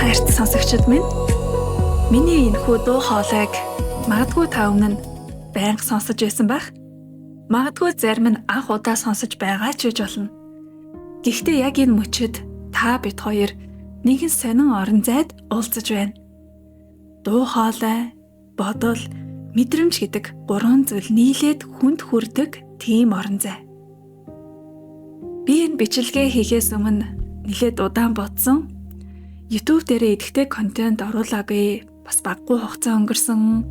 Хайрт сонсогчид минь, миний энэхүү дуу хоолойг магадгүй та өмнө нь байнга сонсож байсан байх. Магадгүй зарим нь анх удаа сонсож байгаа ч гэж болно. Гэхдээ яг энэ мөчид та бид хоёр нэгэн сонин орон зайд уулзаж байна. Дуу хоолой, бодол, мэдрэмж гэдэг гурван зүйл нийлээд хүнд хүрдэг тийм орон зай. Би энэ бичлэгээ хийхээс өмнө нэлээд удаан бодсон. YouTube дээрээ идэвхтэй контент оруулаагүй, бас баггүй хугацаа өнгөрсөн.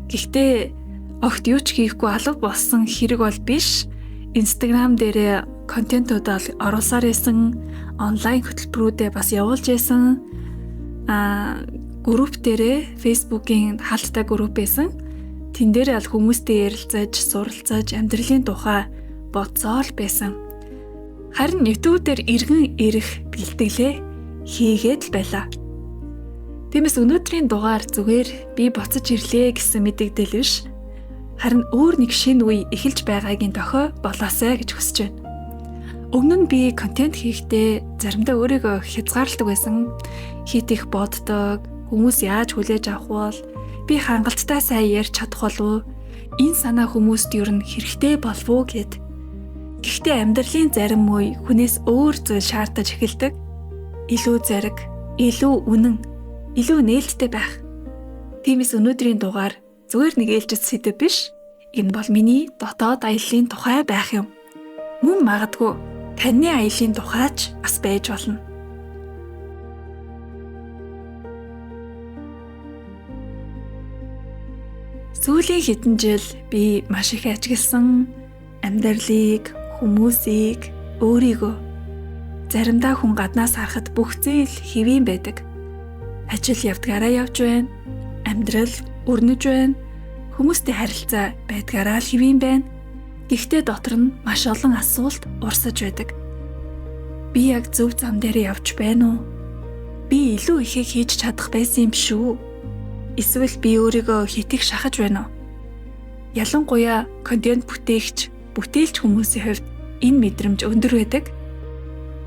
Гэхдээ огт юу ч хийхгүй алга болсон хэрэг бол биш. Instagram дээрээ контентууд оруулсаар исэн, онлайн хөтөлбөрүүдэд бас явуулж исэн. Групп дээрээ Facebook-ийн хаалттай групп байсан. Тэн дээр хүмүүстэй ярилцаж, суралцаж, амьдралын тухай бодсоор байсан. Харин YouTube дээр иргэн ирэх бэлтгэлээ хийгээд л байлаа. Тиймээс өнөөдрийн дугаар зүгээр би буцаж ирлээ гэсэн мэдэгдэл биш. Харин өөр нэг шинэ үе эхэлж байгаагийн дохой болоосай гэж хүсэж байна. Өмнө нь би контент хийхдээ заримдаа өөрийгөө хязгаарладаг байсан. Хит их боддог, хүмүүс яаж хүлээж авах бол, би хангалттай сайн ярьж чадах болов уу? Энэ санаа хүмүүст ер нь хэрэгтэй болов уу гэд. Гэхдээ амьдралын зарим үе хүнээс өөр зүйл шаардаж эхэлдэг. Илүү зариг, илүү үнэн, илүү нээлттэй байх. Тиймээс өнөөдрийн дугаар зүгээр нэг ээлжит сэдэв биш. Энэ бол миний дотоод аяллаа тухай байх юм. Мөн магадгүй таны аяллаа тухайч бас байж болно. Сүүлийн хэдэн жил би маш их ажигласан. Амьдралыг, хүмүүсийг, өөрийгөө заримдаа хүн гаднаас харахад бүх зүйл хэвийн байдаг. Ажил явдгаараа явж байна. Амьдрал өрнөж байна. Хүмүүстэй харилцаа байдгаараа л хэвийн байна. Гэхдээ дотор нь маш олон асуулт урсаж байдаг. Би яг зөв зам дээр явж байна уу? Би илүү ихийг хийж чадах байсан юм шүү. Эсвэл би өөрийгөө хитэх шахаж байна уу? Ялангуяа контент бүтээгч, бүтээлч хүмүүсийн хувьд энэ мэдрэмж өндөр байдаг.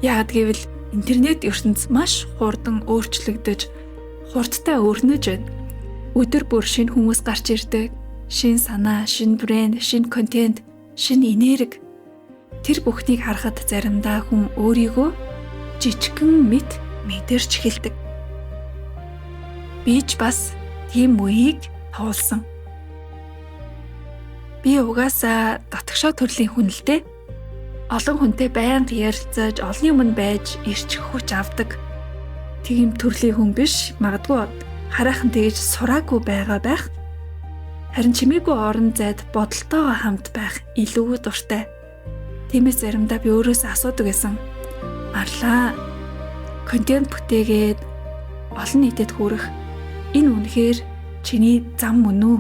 Яагад гэвэл интернет ертөнц маш хурдан өөрчлөгдөж, хурдтай өрнөж байна. Өдөр бүр шинэ хүмүүс гарч ирдэг. Шинэ санаа, шинэ брэнд, шинэ контент, шинэ энерги. Тэр бүхнийг харахад заримдаа хүн өөрийгөө жижигхэн мэдэрч эхэлдэг. Би ч бас тийм үеийг туулсан. Би угаасаа дотгошоо төрлийн хүн л дээ. Олон хүнтэй байнга ярилцаж, олонний өмнө байж ирчих хүч авдаг. Тийм төрлийн хүн биш. Магадгүй хараахан тэгж сураагүй байгаа байх. Харин чимээгүй орон зайд бодолтойгоо хамт байх илүү дуртай. Тиймээс заримдаа би өөрөөсөө асуудаг байсан. Марлаа. Контент бүтээгээд олон нийтэд хүрэх энэ үнэхээр чиний зам мөн үү?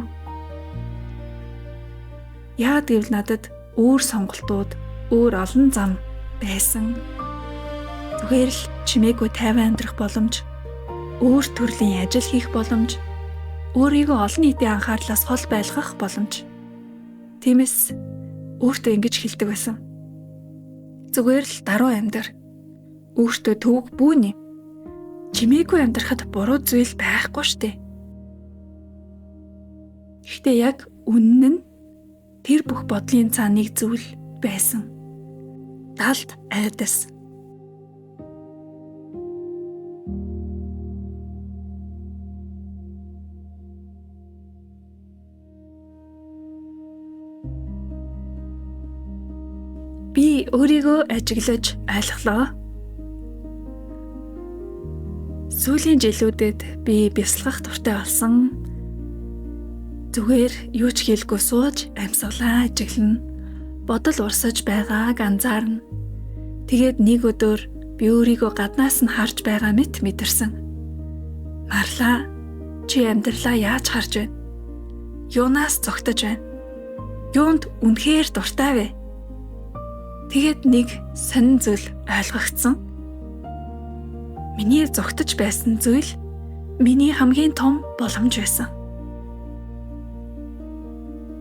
Яагаад гэвэл надад өөр сонголтууд, өөр олон зам байсан. Зүгээр л чимээгүй тайван амьдрах боломж, өөр төрлийн ажил хийх боломж, өөрийгөө олон нийтийн анхаарлаас хол байлгах боломж. Тиймээс өөртөө ингэж хэлдэг байсан. Зүгээр л даруй амьдр. Өөртөө төвөг бүүнэ. Чимээгүй амьдрахад буруу зүйл байхгүй штэ. Гэхдээ яг үнэн нь тэр бүх бодлын цаана нэг зүйл байсан. Далд айдас. Би өөрийгөө ажиглаж ойлголоо. Сүүлийн жилүүдэд би бясалгах дуртай болсон. Зүгээр юу ч хийлгүй сууж, амьсгалаа ажиглана. Бодол урсаж байгааг анзаарна. Тэгээд нэг өдөр би өөрийгөө гаднаас нь харж байгаа мэт мэдэрсэн. Марлаа, чи амьдралаа яаж харж байна? Юунаас зогтож байна? Юунд үнэхээр дуртай вэ? Тэгээд нэг сонин зүйл ойлгогдсон. Миний зогтож байсан зүйл миний хамгийн том боломж байсан.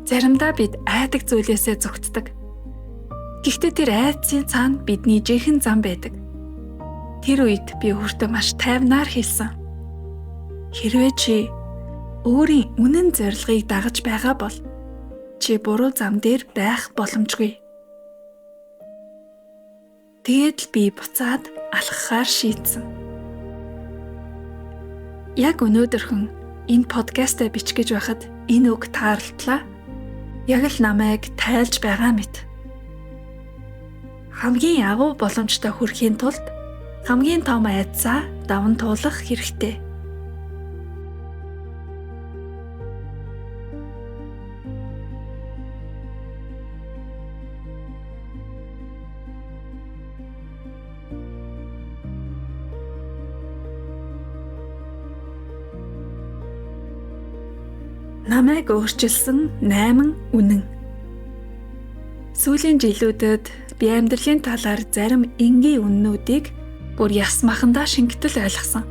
Заримдаа бид айдаг зүйлээсээ зогтдог. Гэхдээ тэр айдсын цаана бидний жинхэнэ зам байдаг. Тэр үед би өөртөө маш тайвнаар хэлсэн. Хэрвээ чи өөрийн үнэн зорилгыг дагаж байгаа бол чи буруу зам дээр байх боломжгүй. Тэгээд л би буцаад алхахаар шийдсэн. Яг өнөөдөрхөн энэ подкастаа бичих гэж байхад энэ үг тааралдлаа. Яг л намайг тайлж байгаа мэт. Хамгийн агуу боломжтой хүрэхийн тулд хамгийн том айдсаа даван туулах хэрэгтэй. Намайг өөрчилсөн 8 үнэн. Сүүлийн жилүүдэд би амьдралын талаар зарим энгийн үннүүдийг бүр яс махандаа шингэтэл ойлгосон.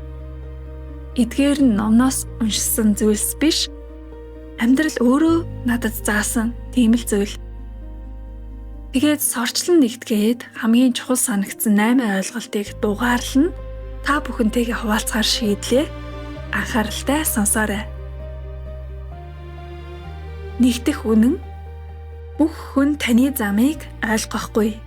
Эдгээр нь номноос уншсан зүйлс биш. Амьдрал өөрөө надад заасан тийм л зүйл. Тэгээд сорчлон нэгтгээд хамгийн чухал санагдсан 8 ойлголтыг дугаарлан та бүхэнтэйгээ хуваалцахаар шийдлээ. Анхааралтай сонсоорой. Нэгдэх үнэн: бүх хүн таны замыг ойлгохгүй.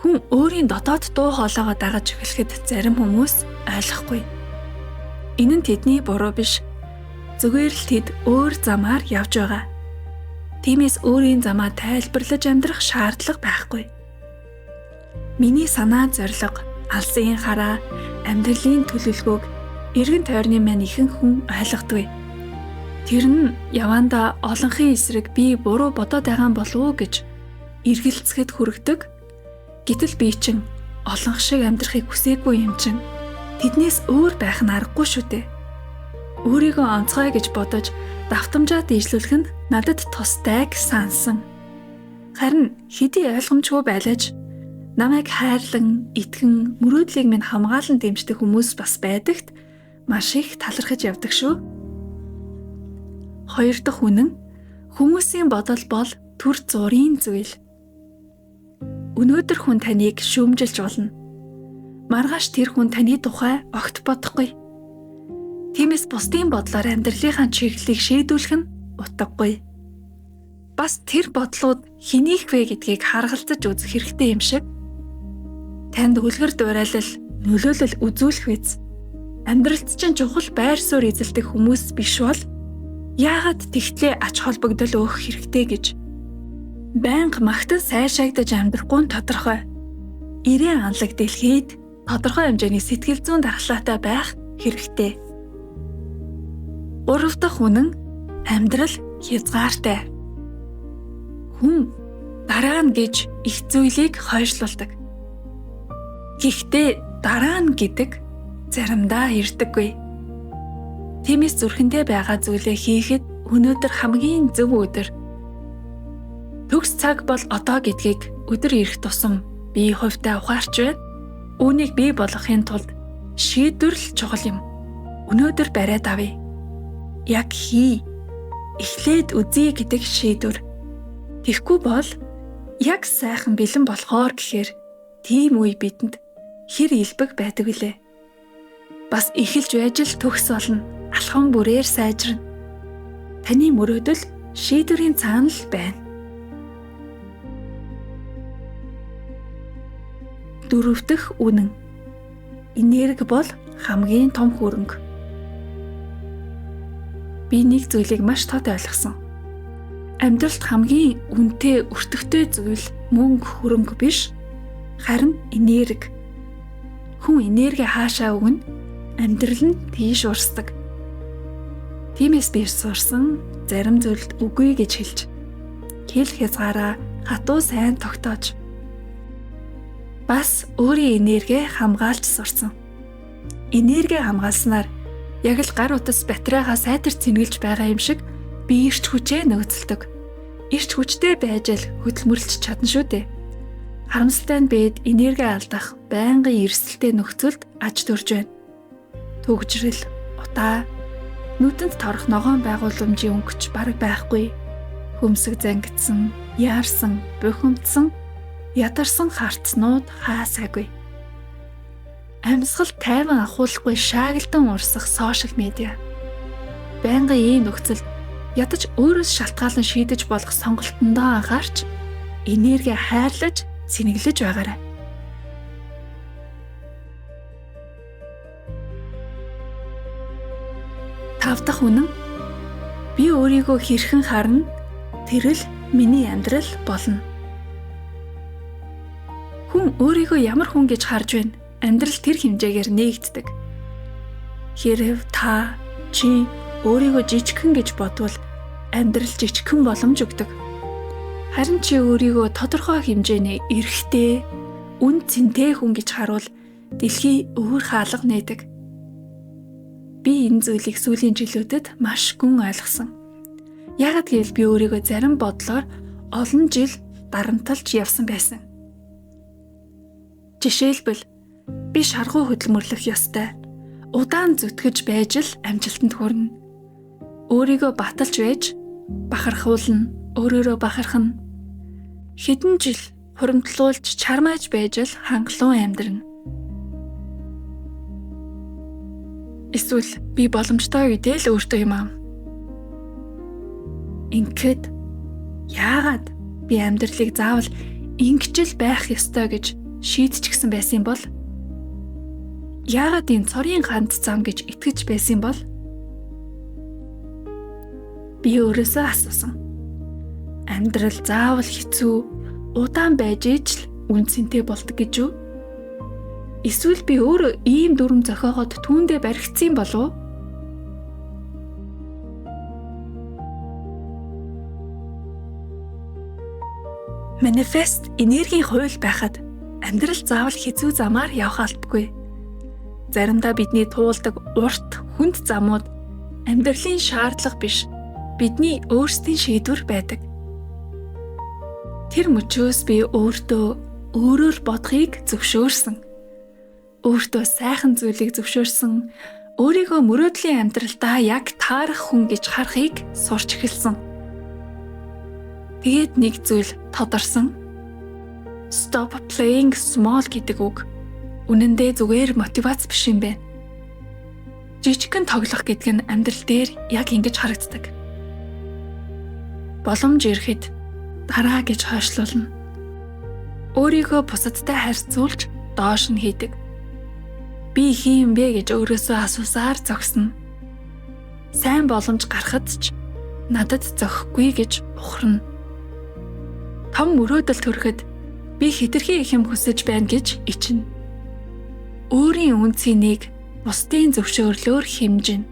Хүн өөрийн дотоод дуу хоолойгоо дагаж эхлэхэд зарим хүмүүс ойлгохгүй. Энэ нь тэдний буруу биш. Зүгээр л тэд өөр замаар явж байгаа. Тиймээс өөрийн замаа тайлбарлаж амьдрах шаардлага байхгүй. Миний санаа зорилго, алсын хараа, амьдралын төлөвлөгөөг эргэн тойрны маань ихэнх хүн ойлгодгүй. Тэр нь явандаа олонхын эсрэг би буруу бодоод байгаа болов уу гэж эргэлцэхэд хүргэдэг. Гэтэл би чинь олонх шиг амьдрахыг хүсээгүй юм чинь. Тэднээс өөр байх нь аргагүй шүү дээ. Өөрийгөө онцгой гэж бодож давтамжаа дийжлүүлэх нь надад тусдайг сансан. Харин хэдий ойлгомжгүй байлаач намайг хайрлан, итгэн, мөрөөдлийг минь хамгаалан дэмждэг хүмүүс бас байдагт маш их талархаж явдаг шүү. Хоёр дахь үнэн: хүмүүсийн бодол бол түр зургийн зүйл. Өнөөдөр хүн таныг шүүмжилж болно. Маргааш тэр хүн таны тухай огт бодохгүй. Тиймээс бусдын бодлоор амьдралынхаа чиглэлийг шийдвүүлэх нь утгагүй. Бас тэр бодлууд хэнийг вэ гэдгийг харгалзаж үзэх хэрэгтэй юм шиг. Танд үлгэр дуурайлал, нөлөөлөл үзүүлэх биз. Амьдралд чинь чухал байр суурь эзэлдэг хүмүүс биш бол яагаад тэгтлээ ач холбогдол өгөх хэрэгтэй гэж. Байнга магтан сайшаагдаж амьдрахгүй нь тодорхой. Ирээ анлаг дэлхийд тодорхой хэмжээний сэтгэл зүйн дархлаатай байх хэрэгтэй. Гурав дахь үнэн: амьдрал хязгаартай. Хүн дараа нь гэж их зүйлийг хойшлуулдаг. Гэхдээ дараа нь гэдэг заримдаа ирдэггүй. Тиймээс зүрхэндээ байгаа зүйлээ хийхэд өнөөдөр хамгийн зөв өдөр. Төгс цаг бол одоо гэдгийг өдөр ирэх тусам би хувьдаа ухаарч байна. Үүнийг бий болгохын тулд шийдвэрлэл чухал юм. Өнөөдөр бариад авъя. Яг хий. Эхлээд үзье гэдэг шийдвэр. Тэгэхгүй бол яг сайхан бэлэн болохоор гэхээр тийм үе бидэнд хэр илбэг байдаг вүлээ. Бас эхэлж байж л төгс болно. Алхам бүрээр сайжирна. Таны мөрөөдөл шийдвэрийн цаана л байна. Дөрөв дэх үнэн: энерги бол хамгийн том хөрөнгө. Би нэг зүйлийг маш тод ойлгосон. Амьдралд хамгийн үнэтэй, өртөгтэй зүйл мөнгө, хөрөнгө биш, харин энерги. Хүн энерги хаашаа өгнө, амьдрал нь тийш урсдаг. Тиймээс би сурсан зарим зүйлд үгүй гэж хэлж, хэл хязгаараа хатуу сайн тогтоож, бас өөрийн энерги хамгаалж сурсан. Энерги хамгаалснаар яг л гар утас батарейгаа сайтар цэнгэлж байгаа юм шиг би эрч хүчээ нөөцлөдөг. Эрч хүчтэй байж л хөдөлмөрлөж чадна шүү дээ. Харамсалтай нь бид энерги алдах байнгын эрсдэлтэй нөхцөлд аж төрж байна. Төгжрөл, утаа, нүдэнд торох ногоон байгууламжийн өнгөч бараг байхгүй. Хөмсөг зангидсан, яарсан, бухимдсан, ядарсан харцнууд хаасаагүй. Амьсгал тайван ахуулахгүй шаагилдан урсах сошиал медиа. Байнгын ийм нөхцөлд ядаж өөрөөс шалтгаалan шийдэж болох сонголтондоо анхаарч энерги хайрлаж, цэнэглэж байгаарай. Тав дахь үнэн. Би өөрийгөө хэрхэн харна, тэр л миний амьдрал болно. Хүн өөрийгөө ямар хүн гэж харж байна, амьдрал тэр хэмжээгээр нээгддэг. Хэрв та, чи өөрийгөө жижигхэн гэж бодвол амьдрал жижигхэн боломж өгдөг. Харин чи өөрийгөө тодорхой хэмжээний эрхтэй, үн цэнтэй хүн гэж харуул дэлхий өөр хаалга нээдэг. Би энэ зүйлийг сүүлийн жилүүдэд маш гүн ойлгосон. Яагаад гэвэл би өөрийгөө зарим бодлоор олон жил дарамталж явсан байсан. Жишээлбэл би шаргуу хөдөлмөрлөх ёстой. Удаан зүтгэж байж л амжилтанд хүрнэ. Өөрийгөө баталж байж бахархуулна, өөрөөрөө бахархна. Хэдэн жил хуримтлуулж чармааж байж л хангалуун амьдрна. Эсвэл би боломжтой үедээ л өөртөө юм аа. Ингээд яагаад би амьдралыг заавал ингэж л байх ёстой гэж шийдчихсэн байсан бол? Яагаад энэ цорын ханд зам гэж итгэж байсан бол? Би өөрөөсөө асуусан. Амьдрал заавал хэцүү, удаан байж ич л үнцэнтэй болдог гэж үү? Эсвэл би өөрөө ийм дүрм зохиогоод түүндээ баригдсан болов уу? Манифест энергийн хууль байхад амьдрал заавал хэцүү замаар явах албагүй. Заримдаа бидний туулдаг урт, хүнд замууд амьдралын шаардлага биш, бидний өөрсдийн шийдвэр байдаг. Тэр мөчөөс би өөрөөр бодохыг зөвшөөрсөн. Өөртөө сайхан зүйлийг зөвшөөрсөн, өөрийгөө мөрөөдлийн амьдралдаа яг таарах хүн гэж харахыг сурч эхэлсэн. Тэгээд нэг зүйл тодорсон. Stop playing small гэдэг үг үнэндээ зүгээр мотивац биш юм байна. Жижигхэн тоглох гэдэг нь амьдрал дээр яг ингэж харагддаг. Боломж ирэхэд дараа гэж хойшлуулна. Өөрийгөө бусадтай харьцуулж доош нь хийдэг. Би хийм бэ гэж өөрөөсөө асуусаар зогсно. Сайн боломж гарахад ч надад зохихгүй гэж ухарна. Том мөрөөдөлд хүрэхэд би хэтэрхий их юм хүсэж байна гэж ичнэ. Өөрийн үн цэнийг бусдын зөвшөөрлөөр хэмжинэ.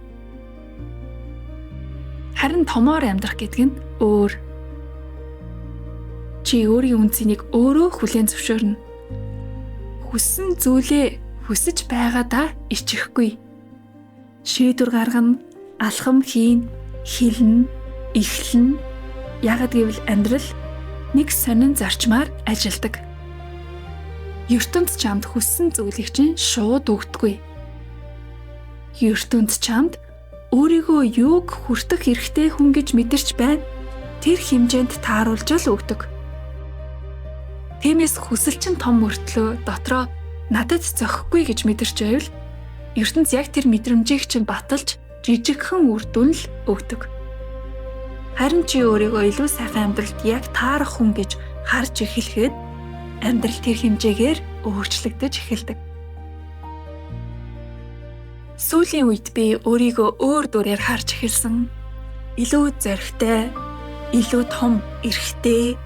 Харин томоор амьдрах гэдэг нь өөр. Чи өөрийн үн цэнийг өөрөө хүлээн зөвшөөрнө. Хүссэн зүйлээ хүсэж байгаадаа ичихгүй. Шийдвэр гаргана, алхам хийн, хэлнэ, эхлэнэ. Яагад гэвэл амьдрал нэг сонин зарчмаар ажилдаг. ертөнд чамд хүссэн зүйлийг чинь шууд өгдөггүй. ертөнд чамд өөрийгөө юуг хүртэх хэрэгтэй хүн гэж мэдэрч байна. Тэр хэмжээнд тааруулж л өгдөг. Тиймээс хүсэл чинь том мөртлөө дотроо надад зохихгүй гэж мэдэрч байвал ертөнц яг тэр мэдрэмжийг чинь баталж жижигхэн үр дүн л өгдөг. Харин чи өөрийгөө илүү сайхан амьдралд яг таарах хүн гэж харж эхлэхэд амьдрал тэр хэмжээгээр өөрчлөгдөж эхэлдэг. Сүүлийн үед би өөрийгөө өөр дүрээр харж эхэлсэн. Илүү зоригтой, илүү том эрхтэй,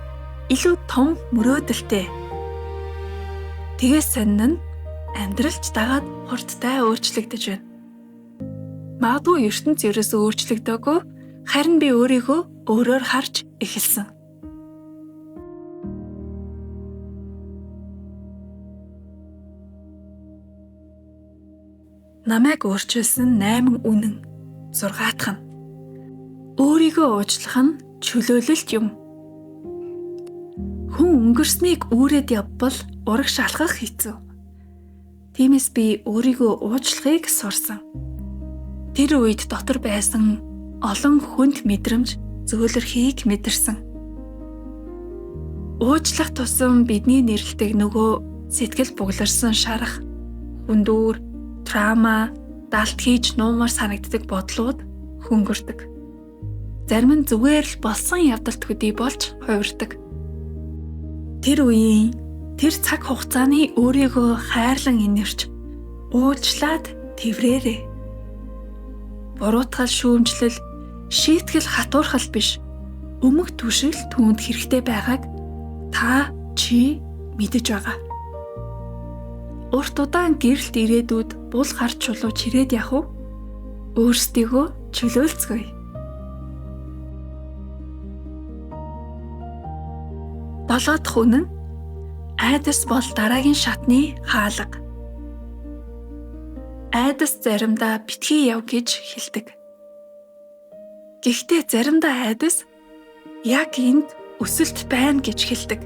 илүү том мөрөөдөлтэй. Тэгээс сонин нь амьдралч дагаад хурдтай өөрчлөгдөж байна. Магадгүй ертөнц ерөөсөө өөрчлөгдөөгүй, харин би өөрийгөө өөрөөр харж эхэлсэн. Намайг өөрчилсөн 8 үнэн 6 дахь нь. Өөрийгөө уучлах нь чөлөөлөлт юм. Хүн өнгөрснийг үүрээд явбал ураг шалгах хэцүү. Тиймээс би өөрийгөө уучлахыг сурсан. Тэр үед дотор байсан олон хүнд мэдрэмж зөөлрөхийг мэдэрсэн. Уучлах тусам бидний нэрлдэг нөгөө сэтгэл бугларсан шарах, хүндүүр, траума, далд хийж нуумар санагддаг бодлууд хөнгөрдөг. Зарим нь зүгээр л болсон явдалт хөдий болж хувирдаг. Тэр үеийн тэр цаг хугацааны өөрийгөө хайрлан инэрч уучлаад тэврээрээ. Буруутгал шүүмжлэл, шийтгэл хатуурхал биш, өмг түшил түүнд хэрэгтэй байгааг та чи мэдэж байгаа. Урт удаан гэрэлт ирээдүйд бул гарч чулуу чирээд явах уу? Өөрсдийгөө чөлөөлцгөөе. Долоо дахь үнэн айдас бол дараагийн шатны хаалга. Айдас заримдаа битгий яв гэж хэлдэг. Гэхдээ заримдаа айдас яг энд өсөлт байна гэж хэлдэг.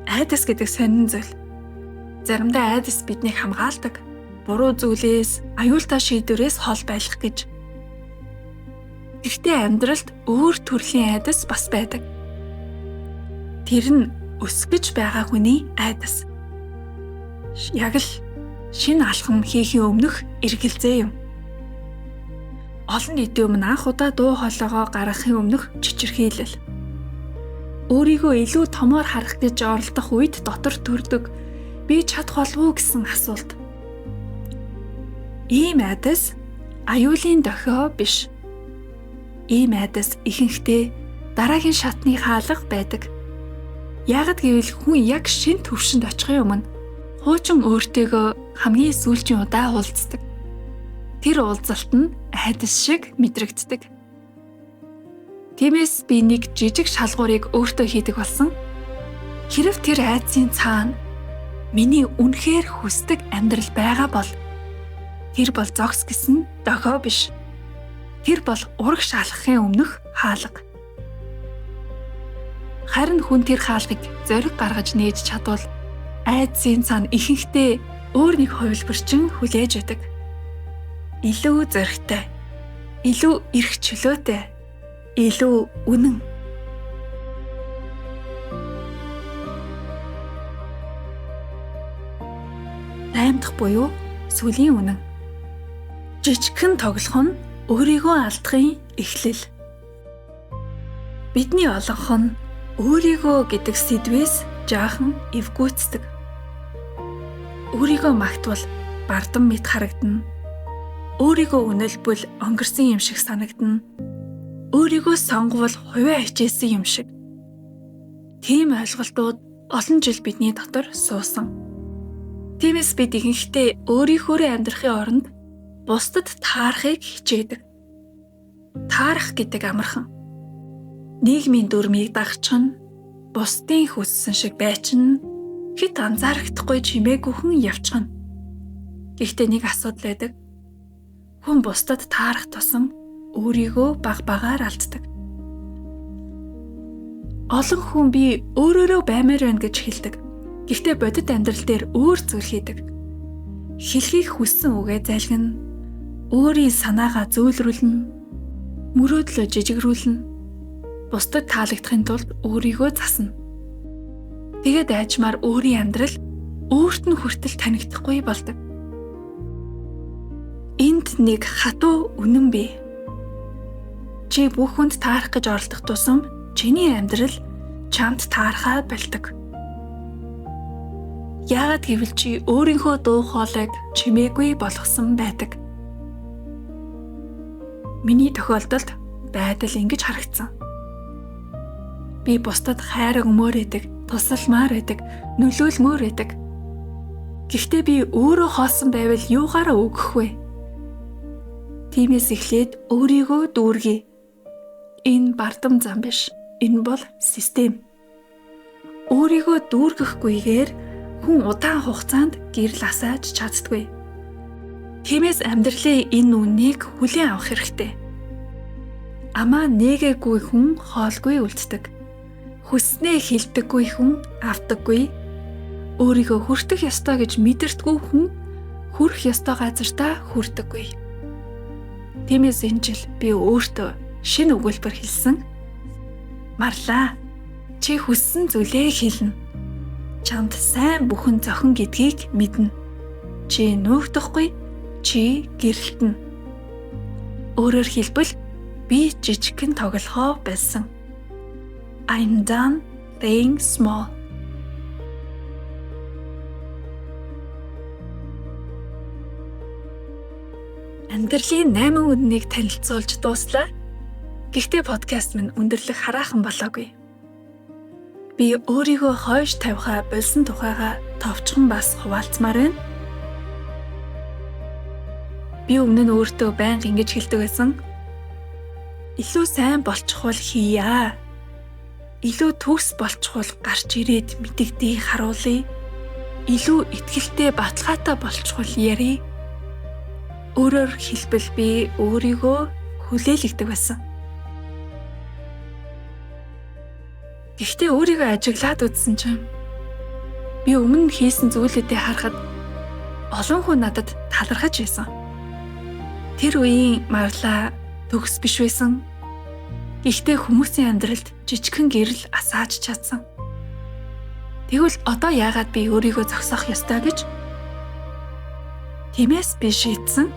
Айдас гэдэг сонин зүйл. Заримдаа айдас биднийг хамгаалдаг. Буруу зүйлээс, аюултай шийдвэрээс хол байх гэж. Гэхдээ амьдралд өөр төрлийн айдас бас байдаг. Тэр нь өсгөж байгаа хүний айдас. Яг л шинэ алхам хийхийн өмнөх эргэлзээ юм. Олон нийтийн өмнө анх удаа дуу хоолойгоо гаргахын өмнөх чичирхийлэл. Өөрийгөө илүү томоор харах гэж оролдох үед дотор төрдөг би чадах болов уу гэсэн асуулт. Ийм айдас аюулын дохио биш. Ийм айдас ихэнхдээ дараагийн шатны хаалга байдаг. Ягд гэвэл хүн яг шинэ төвшөнд очихын өмнө хуучин өөртөөгөө хамгийн сүүлчийн удаа уулздаг. Тэр уулзалт нь айдас шиг мэдрэгддэг. Тиймээс би нэг жижиг шалгуурыг өөртөө хийдэг болсон. Хэрв тэр айдсын цаана миний үнэхээр хүсдэг амьдрал байгаа бол тэр бол зогс гэсэн дохио биш. Тэр бол ураг шалгахын өмнөх хаалга. Харин хүн тэр хаалгыг зориг гаргаж нээж чадвал айдсын цаана ихэнхдээ өөр нэг хувилбарчин хүлээж байдаг. Илүү зоригтой, илүү эрх чөлөөтэй, илүү үнэн. Аймдах буюу сүлийн үнэн. Жижигхэн тоглох нь өөрийгөө алдахын эхлэл. Бидний олонх нь өөрийгөө гэдэг сэдвээс жаахан эвгүйцдэг. Өөрийгөө магтвал бардам мэт харагдана. Өөрийгөө үнэлбэл өнгөрсөн юм шиг санагдана. Өөрийгөө сонговол хувиа хичээсэн юм шиг. Тийм ойлголтууд олон жил бидний дотор суусан. Тиймээс бид ихэнхдээ өөрийнхөө амьдрахын оронд бусдад таарахыг хичээдэг. Таарах гэдэг амархан. Нийгмийн дүрмийг дагчихна, бусдын хүссэн шиг байчна, хэд анзаарахдаггүй чимээгүй хүн явчихна. Гэхдээ нэг асуудал байдаг. Хүн бусдад таарах тусам өөрийгөө баг-багаар алддаг. Олон хүн би өөрөөрөө баймаар байна гэж хэлдэг. Гэхдээ бодит амьдрал дээр өөр зүйл хийдэг. Хэлхийг хүссэн үгээ залгина, өөрийн санаагаа зөөлрүүлнэ, мөрөөдлөө жижигрүүлнэ, бусдад таалагдахын тулд өөрийгөө засна. Тэгээд айжмаар өөрийн амьдрал өөрт нь хүртэл танигдахгүй болдог. Энд нэг хатуу үнэн бий. Чи бүх хүнд таарах гэж оролдох тусам чиний амьдрал чамд таархаа болдог. Яагаад гэвэл чи өөрийнхөө дуу хоолойг чимээгүй болгосон байдаг. Миний тохиолдолд байдал ингэж харагдсан. Би бусдад хайр өгмөр байдаг, тусалмаар байдаг, нөлөөлмөр байдаг. Гэхдээ би өөрөө хоосон байвал юугаараа өгөх вэ? Тиймээс эхлээд өөрийгөө дүүргэе. Энэ бардам зам биш. Энэ бол систем. Өөрийгөө дүүргэхгүйгээр хүн удаан хугацаанд гэрэл асааж чаддаггүй. Тиймээс амьдралын энэ үннийг хүлээн авах хэрэгтэй. Амаа нээгээгүй хүн хоолгүй үлддэг. Хүснээ хилдэггүй хүн авдаггүй. Өөрийгөө хүртэх ёстой гэж мэдэрдэггүй хүн хүрэх ёстой газартаа хүрдэггүй. Тиймээс энэ жил би өөртөө шинэ өгүүлбэр хэлсэн. Марлаа. Чи хүссэн зүйлээ хэлнэ. Чамд сайн бүхэн зохин гэдгийг мэднэ. чи нүүгдэхгүй, чи гэрэлтэнэ. Өөрөөр хэлбэл би жижигхэн тоглохоо байсан. I'm done playing small. Амьдралын 8 үднийг танилцуулж дууслаа. Гэхдээ подкаст минь өндөрлөх хараахан болоогүй. Би өөрийгөө хойш тавихаа болсон тухайга товчхон бас хуваалцмаар байна. Би өмнө нь өөртөө байнга ингэж хэлдэг байсан. Илүү сайн болчихвол хийя. Илүү төгс болчихвол гарч ирээд мэдэгдээ харуулъя. Илүү итгэлтэй баталгаатай болчихвол ярий. Өөрөөр хэлбэл би өөрийгөө хүлээлгдэг байсан. Гэхдээ өөрийгөө ажиглаад үзсэн чинь би өмнө хийсэн зүйлүүдээ харахад олон хүн надад талархаж байсан. Тэр үеийн Марла төгс биш байсан. Гэхдээ хүмүүсийн амьдралд жижигхэн гэрэл асааж чадсан. Тэгвэл одоо яагаад би өөрийгөө зогсоох ёстой гэж? Тиймээс би шийдсэн.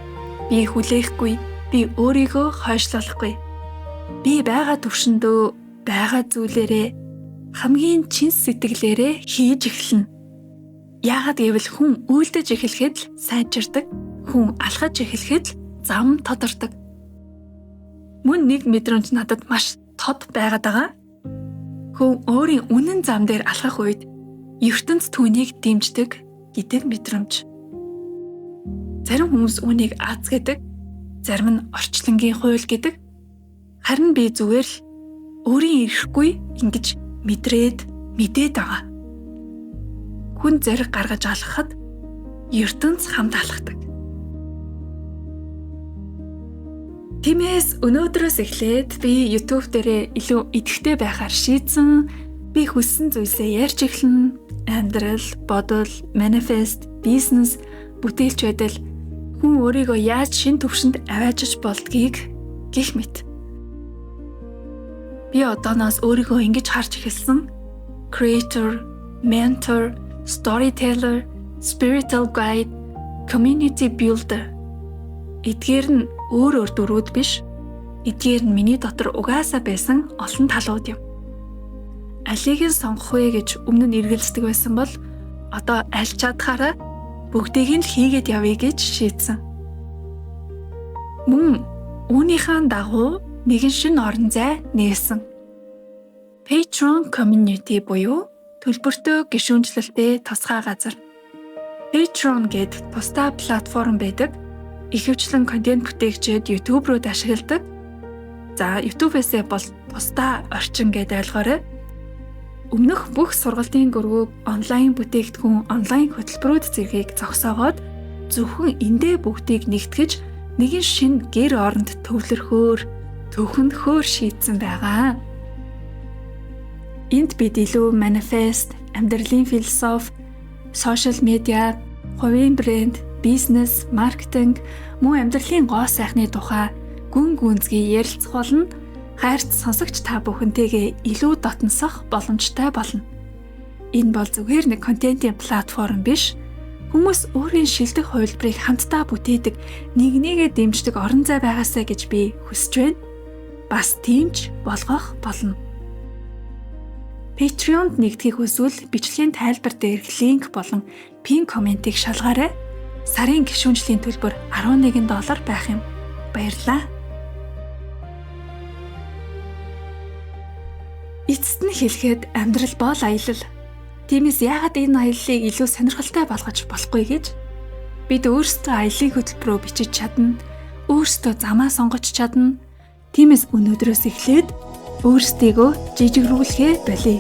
Би хүлээхгүй, би өөрийгөө хойшлуулахгүй. Би байгаа төвшөндөө, байгаа зүйлээрээ хамгийн чин сэтгэлээрээ хийж эхэлнэ. Яагаад гэвэл хүн үйлдэж эхлэхэд л сайжирдаг, хүн алхаж эхлэхэд л зам тодордог. Мөн нэг мэдрэмж надад маш тод байгаад байгаа. Хүн өөрийн үнэн зам дээр алхах үед ертөнц түүнийг дэмждэг гэдэг мэдрэмж. Зарим хүмүүс үүнийг аз гэдэг, зарим нь орчлонгийн хууль гэдэг. Харин би зүгээр л өөрийн ирэхгүй ингэж мэдээд байгаа. Хүн зэрэг гаргаж алхахад ертөнц хамт алхдаг. Тиймээс өнөөдрөөс эхлээд би YouTube дээрээ илүү идэвхтэй байхаар шийдсэн. Би хүссэн зүйлсээ ярьж эхэлнэ. Амьдрал, бодол, манифест, бизнес, бүтээлч байдал хүн өөрийгөө яаж шин төвшөнд аваачиж болдгийг гэх мэт. Би одооноос өөрийгөө ингэж харж эхэлсэн. Creator, mentor, storyteller, spiritual guide, community builder. Эдгээр нь өөр дөрүүд биш. Эдгээр нь миний дотор угаасаа байсан олон талууд юм. Алийг нь сонгох вэ гэж өмнө нь эргэлздэг байсан бол одоо аль чадхаараа бүгдийг нь л хийгээд явъя гэж шийдсэн. Мөн үүнийхэн дагуу нэгэн шинэ орон зай нээсэн. Patreon community буюу төлбөртэй гишүүнчлэлтэй тусгай газар. Patreon гэдэг тусдаа платформ байдаг. Ихэвчлэн контент бүтээгчид YouTube руу ашигладаг. За YouTube-ээс бол тусдаа орчин гэдэг ойлгоорой. Өмнөх бүх сургалтын гөрвөг, онлайн бүтээгдэхүүн, онлайн хөтөлбөрүүд зэргийг зогсоогоод зөвхөн эндээ бүгдийг нэгтгэж нэгэн шинэ гэр оронд төвлөрөхөөр, төвхөнөхөөр шийдсэн байгаа. Энд бид илүү манифест, амьдралын философи, сошиал медиа, хувийн брэнд, бизнес, маркетинг, мөн амьдралын гоо сайхны тухай гүн гүнзгий ярилцах болно. Хайрт сонсогч та бүхэнтэйгээ илүү дотносох боломжтой болно. Энэ бол зүгээр нэг контентын платформ биш. Хүмүүс өөрийн шилдэг хувилбарыг хамтдаа бүтээдэг, нэг нэгээ дэмждэг орон зай байгаасаа гэж би хүсэж байна. Бас тиймч болгох болно. Patreon-д нэгдэхийг хүсвэл бичлэгийн тайлбар дээрх линк болон пин комментиг шалгаарай. Сарын гишүүнжлийн төлбөр $11 байх юм. Баярлалаа. Эцэст нь хэлэхэд амьдрал бол аялал. Тиймээс яагаад энэ аяллыг илүү сонирхолтой болгож болохгүй гэж бид өөрсдөө аяллын хөтөлбөрөөр бичиж чадна, өөрсдөө замаа сонгож чадна. Тиймээс өнөөдрөөс эхлээд өөрсдийгөө жижигрүүлэхээ болъё.